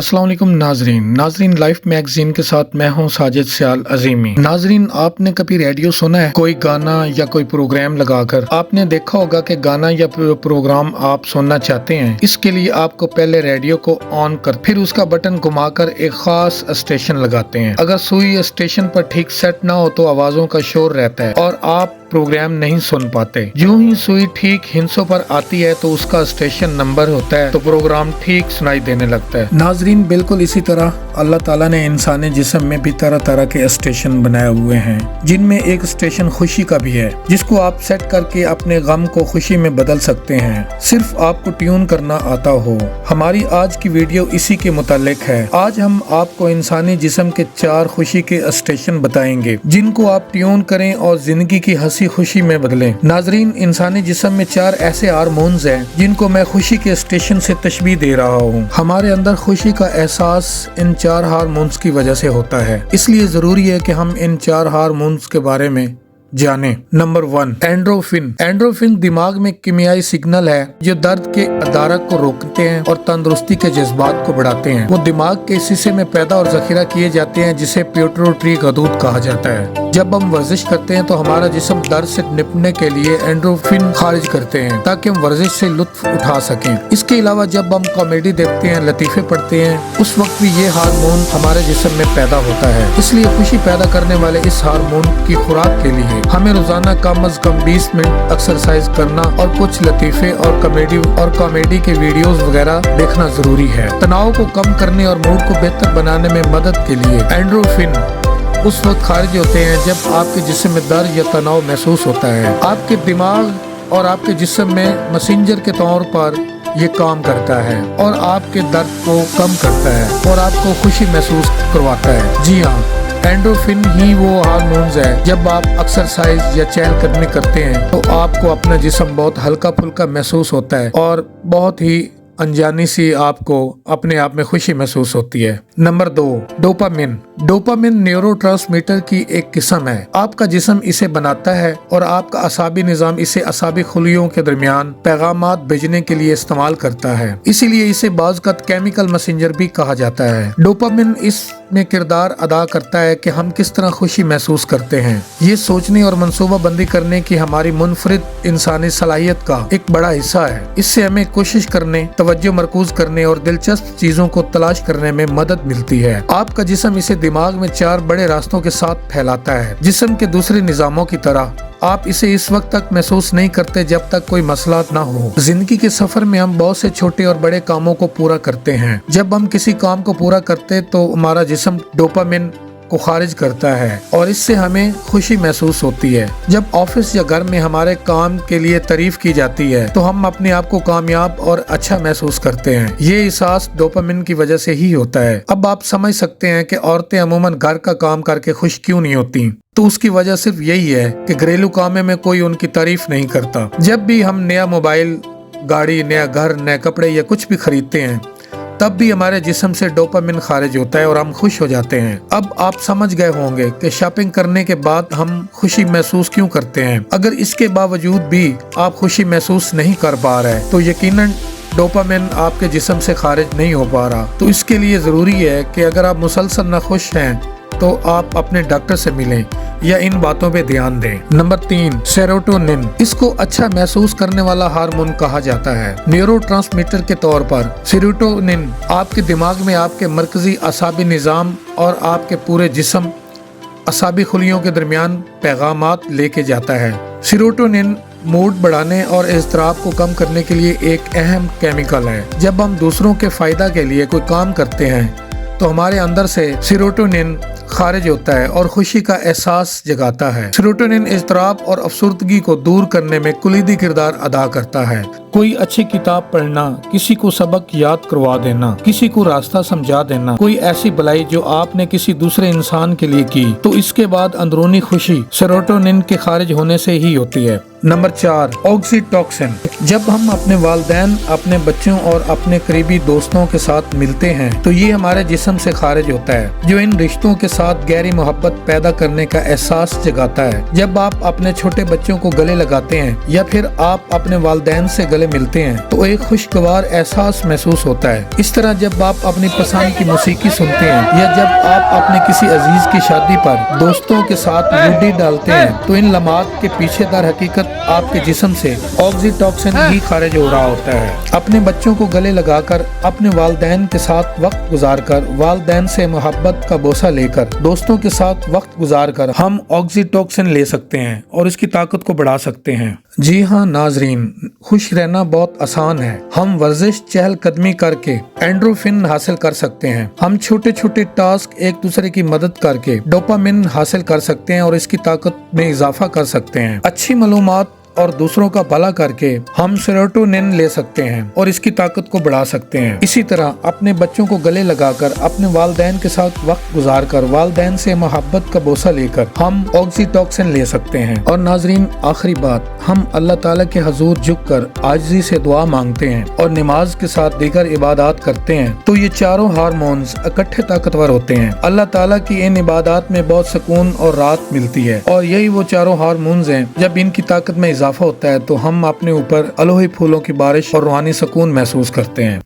अस्सलाम वालेकुम नाजरीन लाइफ मैगजीन के साथ मैं हूं साजिद सियाल अजीमी। नाजरीन, आपने कभी रेडियो सुना है? कोई गाना या कोई प्रोग्राम लगाकर आपने देखा होगा कि गाना या प्रोग्राम आप सुनना चाहते हैं। इसके लिए आपको पहले रेडियो को ऑन कर फिर उसका बटन घुमाकर एक खास स्टेशन लगाते हैं। अगर सुई स्टेशन पर ठीक सेट ना हो तो आवाजों का शोर रहता है और आप प्रोग्राम नहीं सुन पाते। यूं ही सुई ठीक हिंसों पर आती है तो उसका स्टेशन नंबर होता है तो प्रोग्राम ठीक सुनाई देने लगता है। नाजरीन, बिल्कुल इसी तरह अल्लाह ताला ने इंसानी जिस्म में भी तरह तरह के स्टेशन बनाए हुए हैं, जिनमें एक स्टेशन खुशी का भी है, जिसको आप सेट करके अपने गम को खुशी में बदल सकते हैं, सिर्फ आपको ट्यून करना आता हो। हमारी आज की वीडियो इसी के मुतालिक है। आज हम आपको इंसानी जिस्म के 4 खुशी के स्टेशन बताएंगे, जिनको आप ट्यून करें और जिंदगी की हंसी खुशी में बदलें। नाजरीन, इंसानी जिस्म में 4 ऐसे हार्मोन्स हैं जिनको मैं खुशी के स्टेशन से तशबीह दे रहा हूँ। हमारे अंदर खुशी का एहसास इन 4 हार्मोन्स की वजह से होता है, इसलिए जरूरी है कि हम इन 4 हार्मोन्स के बारे में जाने। Number 1, endorphin. एंड्रोफिन दिमाग में कीमियाई सिग्नल है जो दर्द के अदारक को रोकते हैं और तंदुरुस्ती के जज्बात को बढ़ाते हैं। वो दिमाग के हिस्से में पैदा और जखीरा किए जाते हैं, जिसे पिट्यूटरी गदूद कहा जाता है। जब हम वर्जिश करते हैं तो हमारा जिस्म दर्द से निपटने के लिए एंड्रोफिन खारिज करते हैं ताकि हम वर्जिश से लुत्फ उठा सकें। इसके अलावा जब हम कॉमेडी देखते हैं, लतीफे पढ़ते हैं, उस वक्त भी ये हार्मोन हमारे जिस्म में पैदा होता है। इसलिए खुशी पैदा करने वाले इस हार्मोन की खुराक के लिए हमें रोजाना कम अज कम 20 मिनट एक्सरसाइज करना और कुछ लतीफे और कॉमेडी के वीडियोस वगैरह देखना जरूरी है। तनाव को कम करने और मूड को बेहतर बनाने में मदद के लिए एंड्रोफिन उस वक्त खारिज होते हैं जब आपके जिस्म में दर्द या तनाव महसूस होता है। आपके दिमाग और आपके जिस्म में मैसेंजर के तौर पर ये काम करता है और आपके दर्द को कम करता है और आपको खुशी महसूस करवाता है। जी हाँ, एंड्रोफिन ही वो हार्मोन्स है। जब आप एक्सरसाइज या चहलकदमी करते हैं तो आपको अपना जिस्म बहुत हल्का फुल्का महसूस होता है और बहुत ही अनजानी सी आपको अपने आप में खुशी महसूस होती है। Number 2, dopamine. डोपामिन न्यूरोट्रांसमीटर की एक किस्म है। आपका जिस्म इसे बनाता है और आपका असाबी निजाम इसे असाबी खुलियों के दरमियान पैगामात भेजने के लिए इस्तेमाल करता है। इसीलिए इसे बाज़ केमिकल मैसेंजर भी कहा जाता है। डोपामिन इसमें किरदार अदा करता है कि हम किस तरह खुशी महसूस करते हैं। ये सोचने और मंसूबा बंदी करने की हमारी मुनफरिद इंसानी सलाहियत का एक बड़ा हिस्सा है। इससे हमें कोशिश करने, तवज्जो मरकूज करने और दिलचस्प चीजों को तलाश करने में मदद मिलती है। आपका जिस्म इसे दिमाग में 4 बड़े रास्तों के साथ फैलाता है। जिस्म के दूसरे निजामों की तरह आप इसे इस वक्त तक महसूस नहीं करते जब तक कोई मसला ना हो। जिंदगी के सफर में हम बहुत से छोटे और बड़े कामों को पूरा करते हैं। जब हम किसी काम को पूरा करते तो हमारा जिस्म डोपामिन को खारिज करता है और इससे हमें खुशी महसूस होती है। जब ऑफिस या घर में हमारे काम के लिए तारीफ की जाती है तो हम अपने आप को कामयाब और अच्छा महसूस करते हैं। ये एहसास डोपामिन की वजह से ही होता है। अब आप समझ सकते हैं कि औरतें अमूमन घर का काम करके खुश क्यों नहीं होती। तो उसकी वजह सिर्फ यही है कि घरेलू कामों में कोई उनकी तारीफ नहीं करता। जब भी हम नया मोबाइल, गाड़ी, नया घर, नए कपड़े या कुछ भी खरीदते हैं तब भी हमारे जिस्म से डोपामिन खारिज होता है और हम खुश हो जाते हैं। अब आप समझ गए होंगे कि शॉपिंग करने के बाद हम खुशी महसूस क्यों करते हैं। अगर इसके बावजूद भी आप खुशी महसूस नहीं कर पा रहे तो यकीनन डोपामिन आपके जिस्म से खारिज नहीं हो पा रहा। तो इसके लिए जरूरी है कि अगर आप मुसलसल ना खुश हैं तो आप अपने डॉक्टर से मिलें या इन बातों पे ध्यान दें। Number 3, serotonin. इसको अच्छा महसूस करने वाला हार्मोन कहा जाता है। न्यूरोट्रांसमीटर के तौर पर सेरोटोनिन आपके दिमाग में आपके मरकजी असाबी निजाम और आपके पूरे जिस्म असाबी खुलियों के दरमियान पैगामात लेके जाता है। सेरोटोनिन मूड बढ़ाने और इज़्तिराब को कम करने के लिए एक अहम केमिकल है। जब हम दूसरों के फायदा के लिए कोई काम करते हैं तो हमारे अंदर से सेरोटोनिन खारिज होता है और खुशी का एहसास जगाता है। सेरोटोनिन इज़्तिराब और अफसुर्दगी को दूर करने में कुलीदी किरदार अदा करता है। कोई अच्छी किताब पढ़ना, किसी को सबक याद करवा देना, किसी को रास्ता समझा देना, कोई ऐसी भलाई जो आपने किसी दूसरे इंसान के लिए की, तो इसके बाद अंदरूनी खुशी सेरोटोनिन के खारिज होने से ही होती है। Number 4, oxytocin. जब हम अपने वालिदैन, अपने बच्चों और अपने करीबी दोस्तों के साथ मिलते हैं तो ये हमारे जिस्म से खारिज होता है, जो इन रिश्तों के साथ गहरी मोहब्बत पैदा करने का एहसास जगाता है। जब आप अपने छोटे बच्चों को गले लगाते हैं या फिर आप अपने वालिदैन से गले گلے ملتے ہیں تو ایک خوشگوار احساس محسوس ہوتا ہے۔ اس طرح جب آپ اپنی پسند کی موسیقی سنتے ہیں یا جب آپ اپنے کسی عزیز کی شادی پر دوستوں کے ساتھ لوڈی ڈالتے ہیں تو ان لمحات کے پیچھے در حقیقت آپ کے جسم سے آکسی ٹاکسن ہی خارج ہو رہا ہوتا ہے۔ اپنے بچوں کو گلے لگا کر، اپنے والدین کے ساتھ وقت گزار کر، والدین سے محبت کا بوسہ لے کر، دوستوں کے ساتھ وقت گزار کر ہم آکسی ٹاکسن لے سکتے ہیں اور اس کی طاقت کو بڑھا سکتے ہیں۔ جی ہاں ناظرین، خوش رہنا بہت آسان ہے۔ ہم ورزش، چہل قدمی کر کے اینڈروفن حاصل کر سکتے ہیں۔ ہم چھوٹے چھوٹے ٹاسک ایک دوسرے کی مدد کر کے ڈوپامن حاصل کر سکتے ہیں اور اس کی طاقت میں اضافہ کر سکتے ہیں۔ اچھی معلومات اور دوسروں کا بھلا کر کے ہم سیروٹونن لے سکتے ہیں اور اس کی طاقت کو بڑھا سکتے ہیں۔ اسی طرح اپنے بچوں کو گلے لگا کر، اپنے والدین کے ساتھ وقت گزار کر، والدین سے محبت کا بوسہ لے کر ہم آکسی ٹاکسن لے سکتے ہیں۔ اور ناظرین، آخری بات، ہم اللہ تعالیٰ کے حضور جھک کر عاجزی سے دعا مانگتے ہیں اور نماز کے ساتھ دیگر عبادات کرتے ہیں تو یہ چاروں ہارمونز اکٹھے طاقتور ہوتے ہیں۔ اللہ تعالیٰ کی ان عبادات میں بہت سکون اور راحت ملتی ہے اور یہی وہ چاروں ہارمونز ہیں، جب ان کی طاقت میں اضافہ ہوتا ہے تو ہم اپنے اوپر الوہی پھولوں کی بارش اور روحانی سکون محسوس کرتے ہیں۔